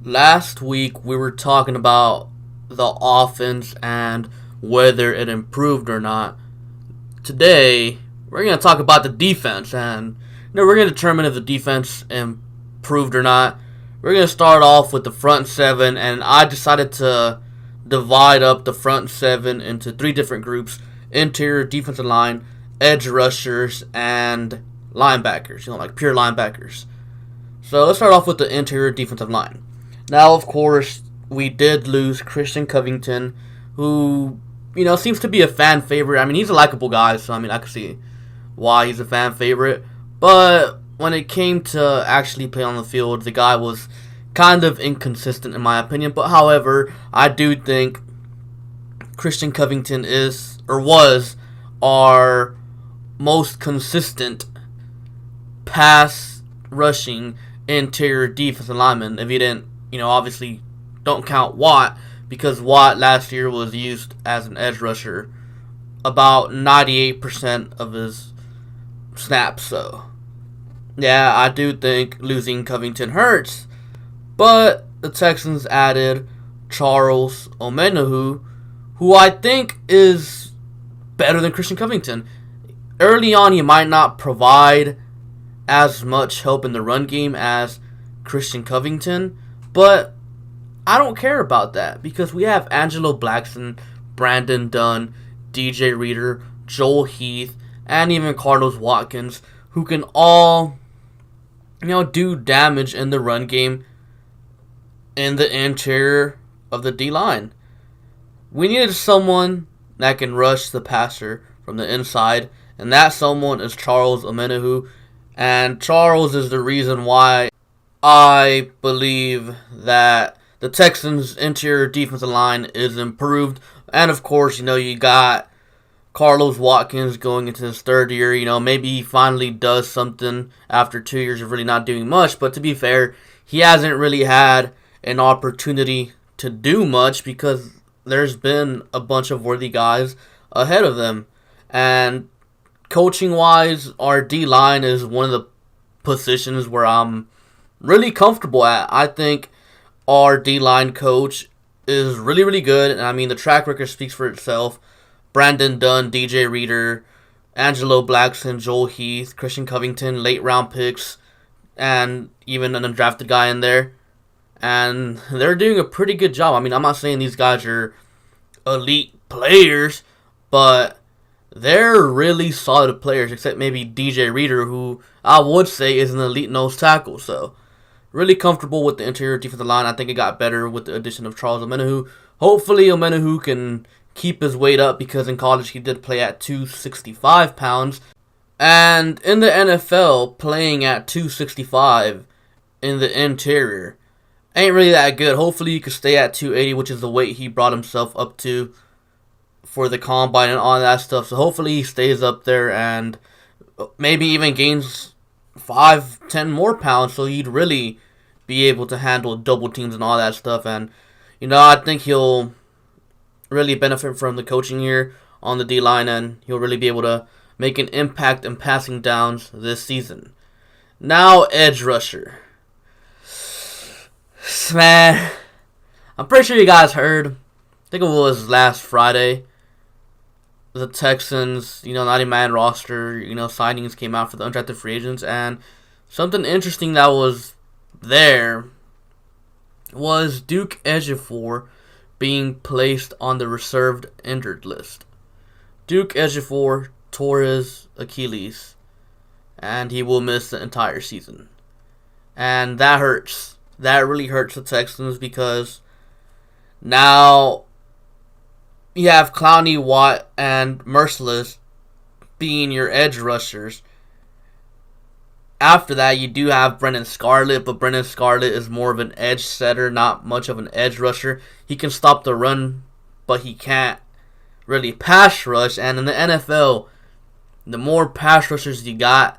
Last week we were talking about the offense and whether it improved or not. Today we're going to talk about the defense and we're going to determine if the defense improved or not. We're going to start off with the front seven, and I decided to divide up the front seven into three different groups: interior defensive line, edge rushers, and linebackers, like pure linebackers. So let's start off with the interior defensive line. Now, of course, we did lose Christian Covington, who, seems to be a fan favorite. I mean, he's a likable guy, so, I can see why he's a fan favorite. But when it came to actually play on the field, the guy was kind of inconsistent, in my opinion. But, however, I do think Christian Covington was our most consistent pass rushing interior defensive lineman. If you didn't, obviously don't count Watt, because Watt last year was used as an edge rusher about 98% of his snaps. So, yeah, I do think losing Covington hurts. But the Texans added Charles Omenihu, who I think is better than Christian Covington. Early on, he might not provide as much help in the run game as Christian Covington, but I don't care about that because we have Angelo Blackson, Brandon Dunn, DJ Reader, Joel Heath, and even Carlos Watkins, who can all, do damage in the run game in the interior of the D-line. We needed someone that can rush the passer from the inside, and that someone is Charles Omenihu. And Charles is the reason why I believe that the Texans' interior defensive line is improved. And of course, you got Carlos Watkins going into his third year. Maybe he finally does something after 2 years of really not doing much. But to be fair, he hasn't really had an opportunity to do much because there's been a bunch of worthy guys ahead of them. And coaching-wise, our D-line is one of the positions where I'm really comfortable at. I think our D-line coach is really, really good. And the track record speaks for itself. Brandon Dunn, DJ Reader, Angelo Blackson, Joel Heath, Christian Covington, late-round picks, and even an undrafted guy in there. And they're doing a pretty good job. I'm not saying these guys are elite players, but they're really solid players, except maybe DJ Reader, who I would say is an elite nose tackle. So, really comfortable with the interior defensive line. I think it got better with the addition of Charles Omenihu. Hopefully, Omenihu can keep his weight up, because in college he did play at 265 pounds. And in the NFL, playing at 265 in the interior ain't really that good. Hopefully, he can stay at 280, which is the weight he brought himself up to for the combine and all that stuff. So hopefully he stays up there and maybe even gains 5-10 more pounds, so he'd really be able to handle double teams and all that stuff. And I think he'll really benefit from the coaching here on the D-line, and he'll really be able to make an impact in passing downs this season. Now, edge rusher. Man, I'm pretty sure you guys heard, I think it was last Friday, the Texans, 90-man roster, signings came out for the undrafted free agents, and something interesting that was there was Duke Ejiofor being placed on the reserved injured list. Duke Ejiofor tore his Achilles, and he will miss the entire season. And that hurts. That really hurts the Texans, because now you have Clowney, Watt, and Merciless being your edge rushers. After that, you do have Brennan Scarlett, but Brennan Scarlett is more of an edge setter, not much of an edge rusher. He can stop the run, but he can't really pass rush. And in the NFL, the more pass rushers you got,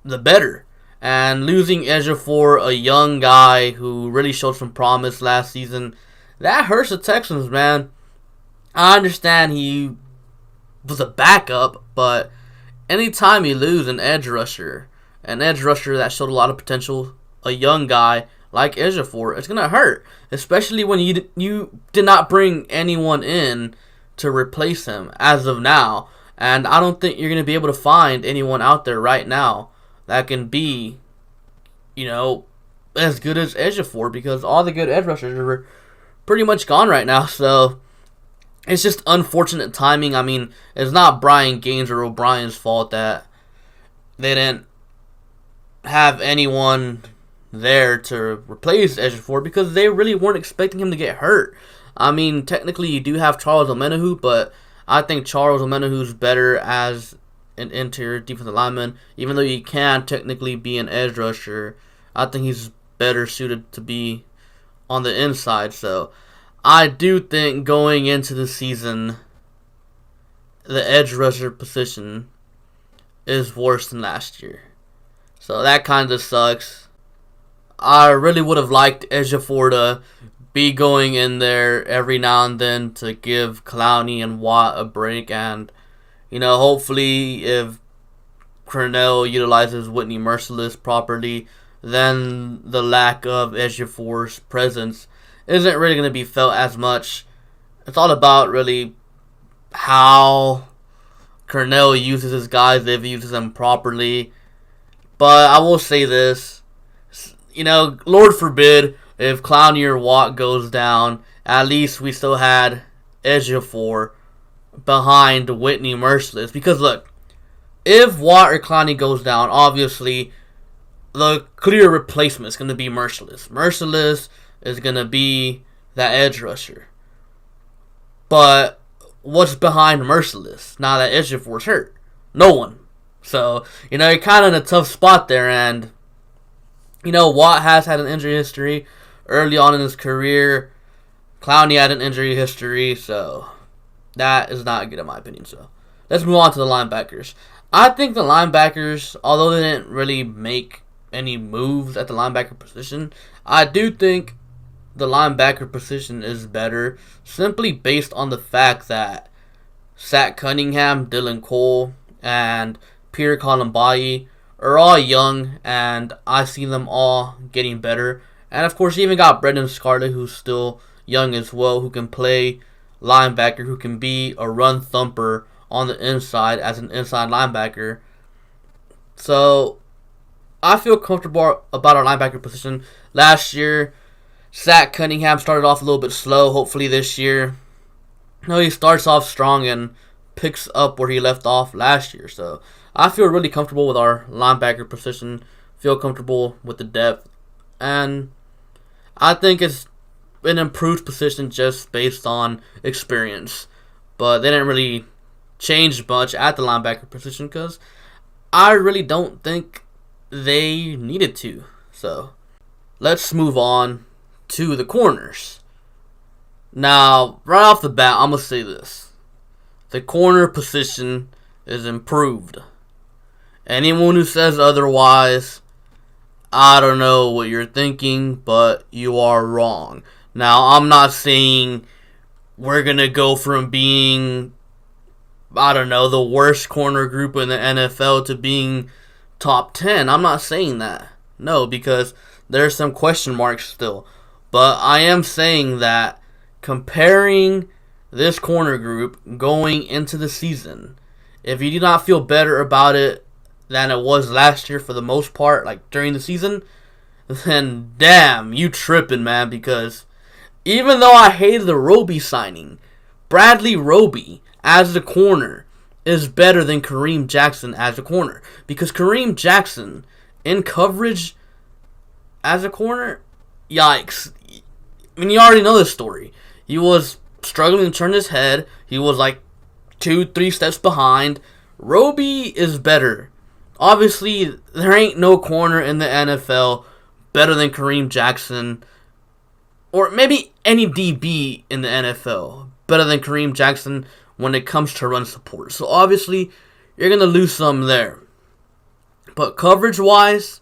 the better. And losing Ejiofor, a young guy who really showed some promise last season, that hurts the Texans, man. I understand he was a backup, but anytime you lose an edge rusher that showed a lot of potential, a young guy, like Ejiofor, it's gonna hurt, especially when you did not bring anyone in to replace him as of now, and I don't think you're gonna be able to find anyone out there right now that can be, as good as Ejiofor, because all the good edge rushers are pretty much gone right now. So it's just unfortunate timing. I mean, it's not Brian Gaines or O'Brien's fault that they didn't have anyone there to replace Ejiofor, because they really weren't expecting him to get hurt. I mean, technically you do have Charles Omenihu, but I think Charles Omenihu's better as an interior defensive lineman. Even though he can technically be an edge rusher, I think he's better suited to be on the inside. So I do think going into the season, the edge rusher position is worse than last year. So that kind of sucks. I really would have liked Ejiofor to be going in there every now and then to give Clowney and Watt a break. And, hopefully if Cornell utilizes Whitney Merciless properly, then the lack of Ejiofor's presence isn't really going to be felt as much. It's all about really how Cornell uses his guys, if he uses them properly. But I will say this, Lord forbid if Clowney or Watt goes down, at least we still had Ejiofor behind Whitney Merciless. Because look, if Watt or Clowney goes down, obviously the clear replacement is going to be Merciless. Merciless is going to be that edge rusher. But what's behind Merciless now that Ejiofor's hurt? No one. So, you're kind of in a tough spot there. And, Watt has had an injury history early on in his career. Clowney had an injury history. So, that is not good in my opinion. So, let's move on to the linebackers. I think the linebackers, although they didn't really make any moves at the linebacker position, I do think the linebacker position is better, simply based on the fact that Zach Cunningham, Dylan Cole, and Pierre Colombayi are all young, and I see them all getting better. And of course, you even got Brendan Scarlett, who's still young as well, who can play linebacker, who can be a run thumper on the inside as an inside linebacker. So I feel comfortable about our linebacker position. Last year, Zach Cunningham started off a little bit slow. Hopefully this year, he starts off strong and picks up where he left off last year. So I feel really comfortable with our linebacker position. Feel comfortable with the depth. And I think it's an improved position just based on experience. But they didn't really change much at the linebacker position because I really don't think they needed to. So let's move on to the corners. Now, right off the bat, I'm going to say this. The corner position is improved. Anyone who says otherwise, I don't know what you're thinking, but you are wrong. Now, I'm not saying we're going to go from being, the worst corner group in the NFL to being top 10. I'm not saying that. No, because there's some question marks still. But I am saying that comparing this corner group going into the season, if you do not feel better about it than it was last year for the most part, like during the season, then damn, you tripping, man. Because even though I hated the Roby signing, Bradley Roby as the corner is better than Kareem Jackson as a corner. Because Kareem Jackson in coverage as a corner, yikes. I mean, you already know this story. He was struggling to turn his head. He was like 2-3 steps behind. Roby is better. Obviously, there ain't no corner in the NFL better than Kareem Jackson. Or maybe any DB in the NFL better than Kareem Jackson when it comes to run support. So obviously, you're going to lose some there. But coverage-wise,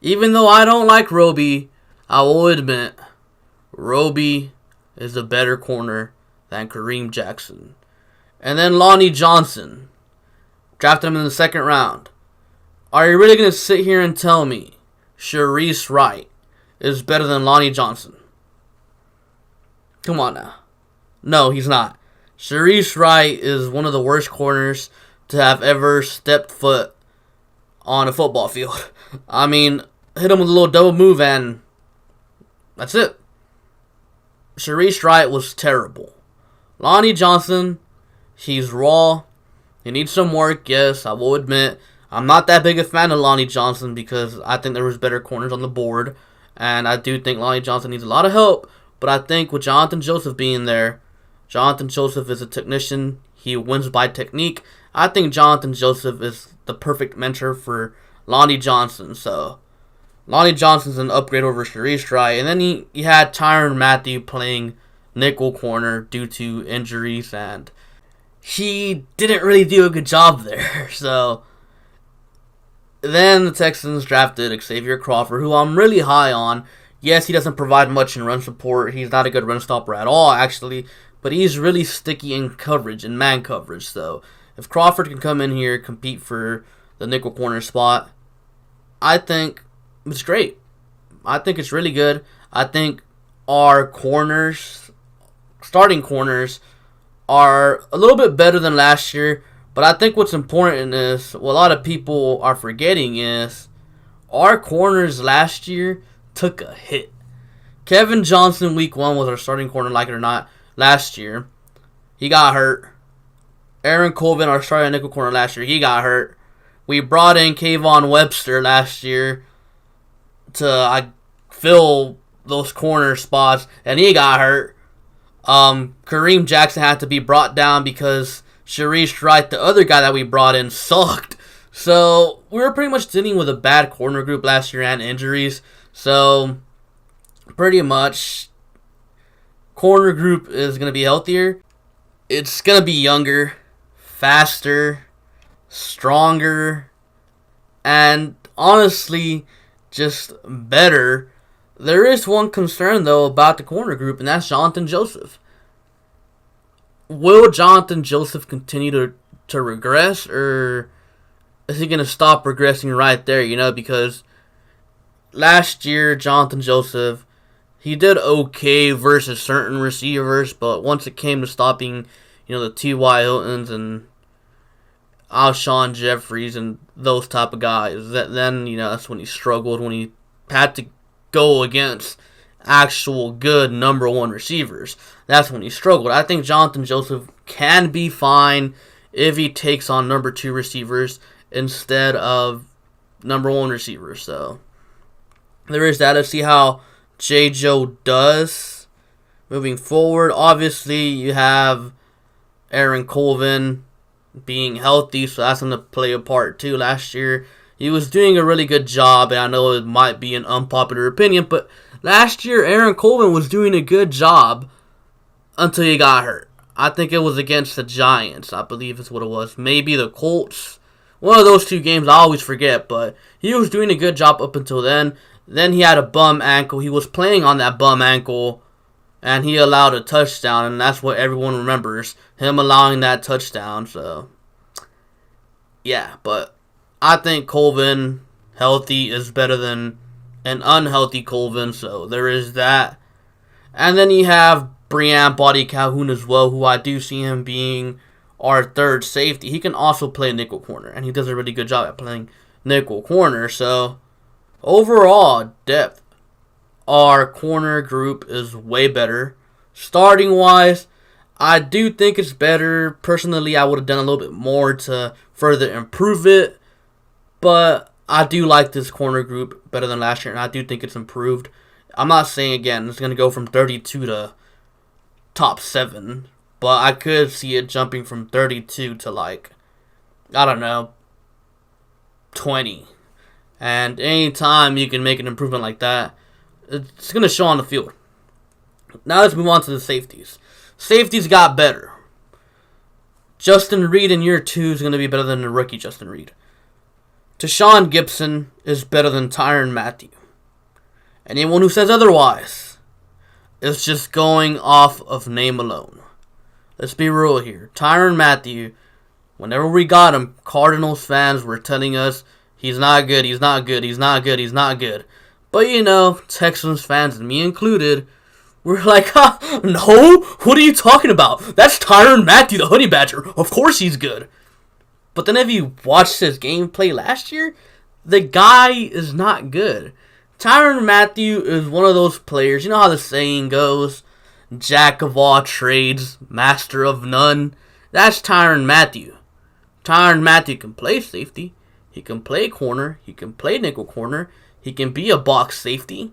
even though I don't like Roby, I will admit, Roby is a better corner than Kareem Jackson. And then Lonnie Johnson. Drafted him in the second round. Are you really going to sit here and tell me Sharice Wright is better than Lonnie Johnson. Come on now. No, he's not. Sharice Wright is one of the worst corners to have ever stepped foot on a football field. I mean, hit him with a little double move and that's it. Sharice Wright was terrible. Lonnie Johnson, he's raw. He needs some work, yes, I will admit. I'm not that big a fan of Lonnie Johnson because I think there was better corners on the board. And I do think Lonnie Johnson needs a lot of help. But I think with Jonathan Joseph being there, Jonathan Joseph is a technician. He wins by technique. I think Jonathan Joseph is the perfect mentor for Lonnie Johnson. So, Lonnie Johnson's an upgrade over Sharice Wright. And then he had Tyrann Mathieu playing nickel corner due to injuries. And he didn't really do a good job there. So, then the Texans drafted Xavier Crawford, who I'm really high on. Yes, he doesn't provide much in run support. He's not a good run stopper at all, actually. But he's really sticky in coverage, in man coverage. So, if Crawford can come in here, compete for the nickel corner spot, I think it's great. I think it's really good. I think our corners, starting corners, are a little bit better than last year. But I think what's important is, what a lot of people are forgetting is, our corners last year took a hit. Kevin Johnson, week 1, was our starting corner, like it or not, last year. He got hurt. Aaron Colvin, our starting nickel corner last year, he got hurt. We brought in Kayvon Webster last year to fill those corner spots, and he got hurt. Kareem Jackson had to be brought down because Sharice Wright, the other guy that we brought in, sucked. So, we were pretty much dealing with a bad corner group last year and injuries. So, pretty much, corner group is going to be healthier. It's going to be younger, faster, stronger, and honestly, just better. There is one concern, though, about the corner group, and that's Jonathan Joseph. Will Jonathan Joseph continue to regress, or is he going to stop regressing right there, because last year, Jonathan Joseph, he did okay versus certain receivers, but once it came to stopping, the T.Y. Hiltons and Alshon Jeffries and those type of guys, then that's when he struggled, when he had to go against actual good number 1 receivers. That's when he struggled. I think Jonathan Joseph can be fine if he takes on number 2 receivers instead of number 1 receivers. So, there is that. Let's see how J. Joe does moving forward. Obviously, you have Aaron Colvin being healthy, so that's going to play a part too. Last year, he was doing a really good job, and I know it might be an unpopular opinion, but last year, Aaron Colvin was doing a good job until he got hurt. I think it was against the Giants, I believe is what it was. Maybe the Colts. One of those 2 games, I always forget, but he was doing a good job up until then. Then he had a bum ankle. He was playing on that bum ankle, and he allowed a touchdown, and that's what everyone remembers, him allowing that touchdown. So, yeah, but I think Colvin, healthy, is better than an unhealthy Colvin, so there is that. And then you have Breon Body Calhoun as well, who I do see him being our 3rd safety. He can also play nickel corner, and he does a really good job at playing nickel corner. So, overall, depth, our corner group is way better. Starting-wise, I do think it's better. Personally, I would have done a little bit more to further improve it, but I do like this corner group better than last year, and I do think it's improved. I'm not saying, again, it's going to go from 32 to top 7, but I could see it jumping from 32 to, 20. And anytime you can make an improvement like that, it's going to show on the field. Now let's move on to the safeties. Safeties got better. Justin Reed in year 2 is going to be better than the rookie Justin Reed. Tashawn Gibson is better than Tyrann Mathieu. Anyone who says otherwise is just going off of name alone. Let's be real here. Tyrann Mathieu, whenever we got him, Cardinals fans were telling us he's not good, he's not good, he's not good, he's not good. But Texans fans, and me included, we're like, no? What are you talking about? That's Tyrann Mathieu, the Honey Badger. Of course he's good. But then if you watched his gameplay last year, the guy is not good. Tyrann Mathieu is one of those players, you know how the saying goes, jack of all trades, master of none? That's Tyrann Mathieu. Tyrann Mathieu can play safety, he can play corner, he can play nickel corner, he can be a box safety,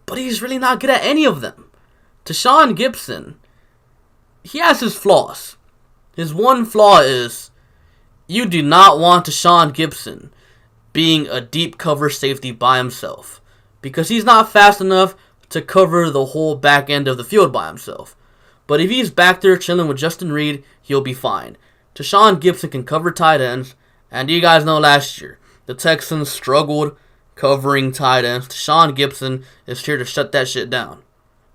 but he's really not good at any of them. Tashaun Gipson, he has his flaws. His one flaw is, you do not want Tashaun Gipson being a deep cover safety by himself, because he's not fast enough to cover the whole back end of the field by himself. But if he's back there chilling with Justin Reed, he'll be fine. Tashaun Gipson can cover tight ends, and you guys know last year, the Texans struggled covering tight ends. Tashaun Gipson is here to shut that shit down,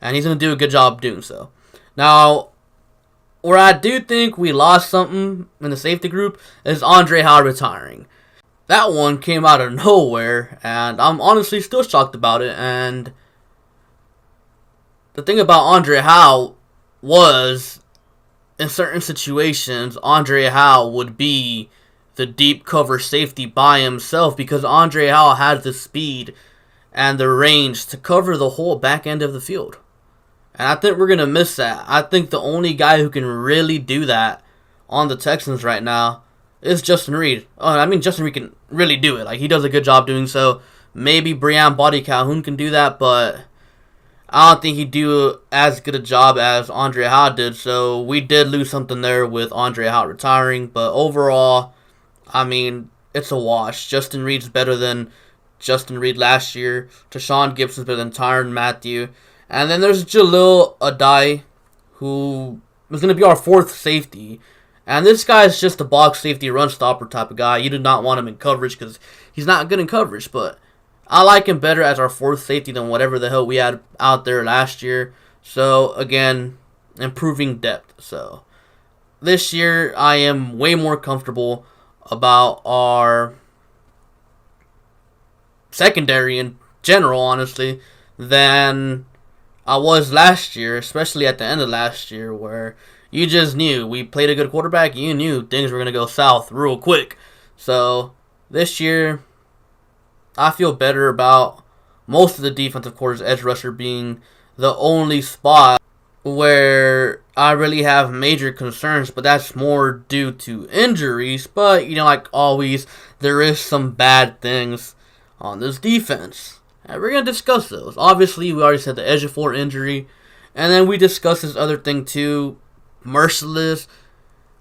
and he's going to do a good job doing so. Now, where I do think we lost something in the safety group is Andre Howard retiring. That one came out of nowhere, and I'm honestly still shocked about it. And the thing about Andre Howard was, in certain situations, Andre Howard would be the deep cover safety by himself, because Andre Howard has the speed and the range to cover the whole back end of the field. And I think we're going to miss that. I think the only guy who can really do that on the Texans right now is Justin Reed. Justin Reed can really do it. Like, he does a good job doing so. Maybe Breon Body Calhoun can do that, but I don't think he'd do as good a job as Andre Howard did. So we did lose something there with Andre Howard retiring. But overall, it's a wash. Justin Reed's better than Justin Reed last year. Tashaun Gipson's better than Tyrann Mathieu. And then there's Jalil Adai, who is going to be our fourth safety. And this guy is just a box safety run stopper type of guy. You do not want him in coverage because he's not good in coverage. But I like him better as our fourth safety than whatever the hell we had out there last year. So, again, improving depth. So, this year I am way more comfortable about our secondary in general, honestly, than I was last year, especially at the end of last year, where you just knew we played a good quarterback. You knew things were going to go south real quick. So this year, I feel better about most of the defensive quarters, edge rusher being the only spot where I really have major concerns, but that's more due to injuries. But, like always, there is some bad things on this defense. And we're going to discuss those. Obviously, we already said the Ejiofor injury. And then we discussed this other thing too, Merciless.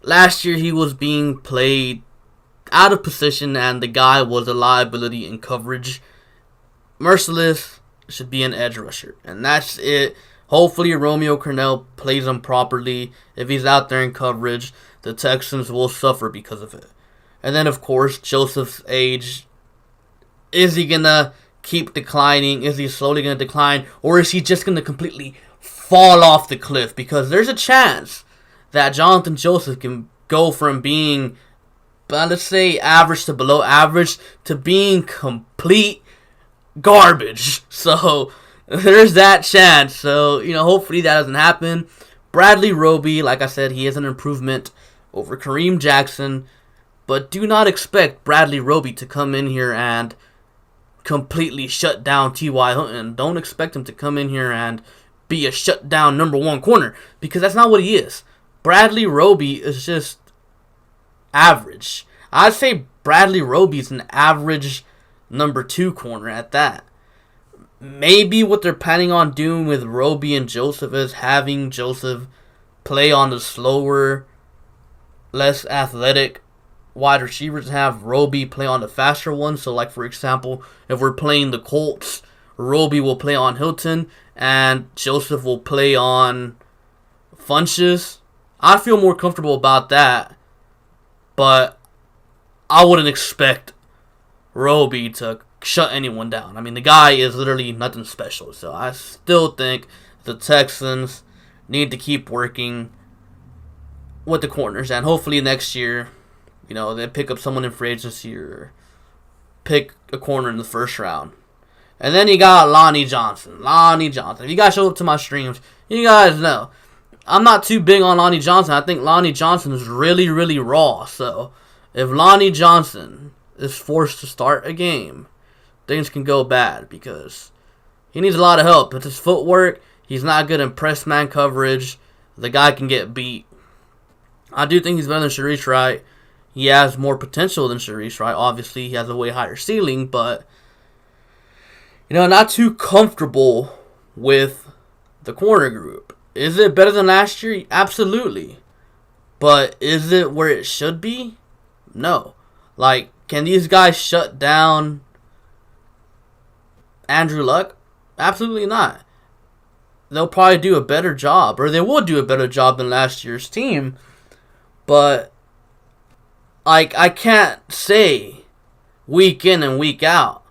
Last year, he was being played out of position, and the guy was a liability in coverage. Merciless should be an edge rusher, and that's it. Hopefully, Romeo Crennel plays him properly. If he's out there in coverage, the Texans will suffer because of it. And then, of course, Joseph's age. Is he going to keep declining? Is he slowly going to decline? Or is he just going to completely fall off the cliff? Because there's a chance that Jonathan Joseph can go from being, let's say, average to below average to being complete garbage. So there's that chance. So, hopefully that doesn't happen. Bradley Roby, like I said, he is an improvement over Kareem Jackson. But do not expect Bradley Roby to come in here and completely shut down T.Y. Hilton. Don't expect him to come in here and be a shutdown number one corner, because that's not what he is. Bradley Roby is just average. I'd say Bradley Roby is an average number two corner at that. Maybe what they're planning on doing with Roby and Joseph is having Joseph play on the slower, less athletic wide receivers, and have Roby play on the faster ones. So, like, for example, if we're playing the Colts, Roby will play on Hilton, and Joseph will play on Funches. I feel more comfortable about that, but I wouldn't expect Roby to shut anyone down. The guy is literally nothing special. So I still think the Texans need to keep working with the corners, and hopefully next year, they pick up someone in free agency or pick a corner in the first round. And then you got Lonnie Johnson. Lonnie Johnson. If you guys show up to my streams, you guys know. I'm not too big on Lonnie Johnson. I think Lonnie Johnson is really, really raw. So, if Lonnie Johnson is forced to start a game, things can go bad because he needs a lot of help. It's his footwork. He's not good in press man coverage. The guy can get beat. I do think he's better than Sharice Wright. He has more potential than Sharice Wright. Obviously, he has a way higher ceiling, but not too comfortable with the corner group. Is it better than last year? Absolutely. But is it where it should be? No. Like, can these guys shut down Andrew Luck? Absolutely not. They'll probably do a better job, or they will do a better job than last year's team. But, like, I can't say week in and week out,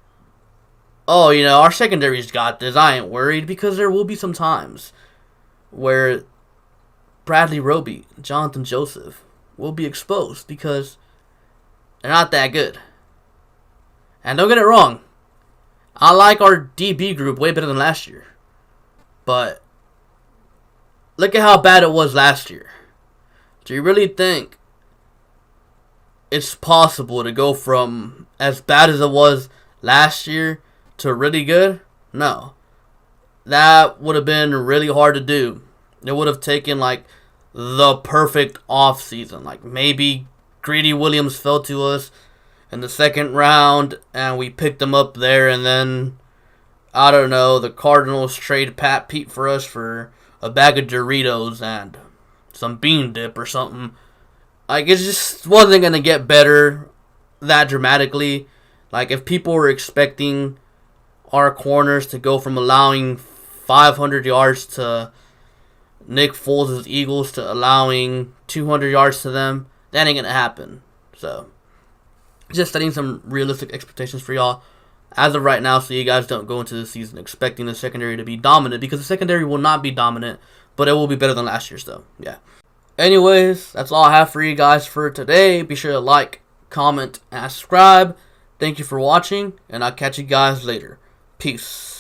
oh, our secondary's got this, I ain't worried, because there will be some times where Bradley Roby, Jonathan Joseph will be exposed because they're not that good. And don't get it wrong, I like our DB group way better than last year. But look at how bad it was last year. Do you really think it's possible to go from as bad as it was last year to really good? No. That would have been really hard to do. It would have taken like the perfect off season. Like maybe Greedy Williams fell to us in the second round and we picked him up there, and then I don't know, the Cardinals trade Pat Pete for us for a bag of Doritos and some bean dip or something. Like, it just wasn't going to get better that dramatically. Like, if people were expecting our corners to go from allowing 500 yards to Nick Foles' Eagles to allowing 200 yards to them, that ain't going to happen. So, just setting some realistic expectations for y'all as of right now, so you guys don't go into the season expecting the secondary to be dominant, because the secondary will not be dominant, but it will be better than last year's, though. Yeah. Anyways, that's all I have for you guys for today. Be sure to like, comment, and subscribe. Thank you for watching, and I'll catch you guys later. Peace.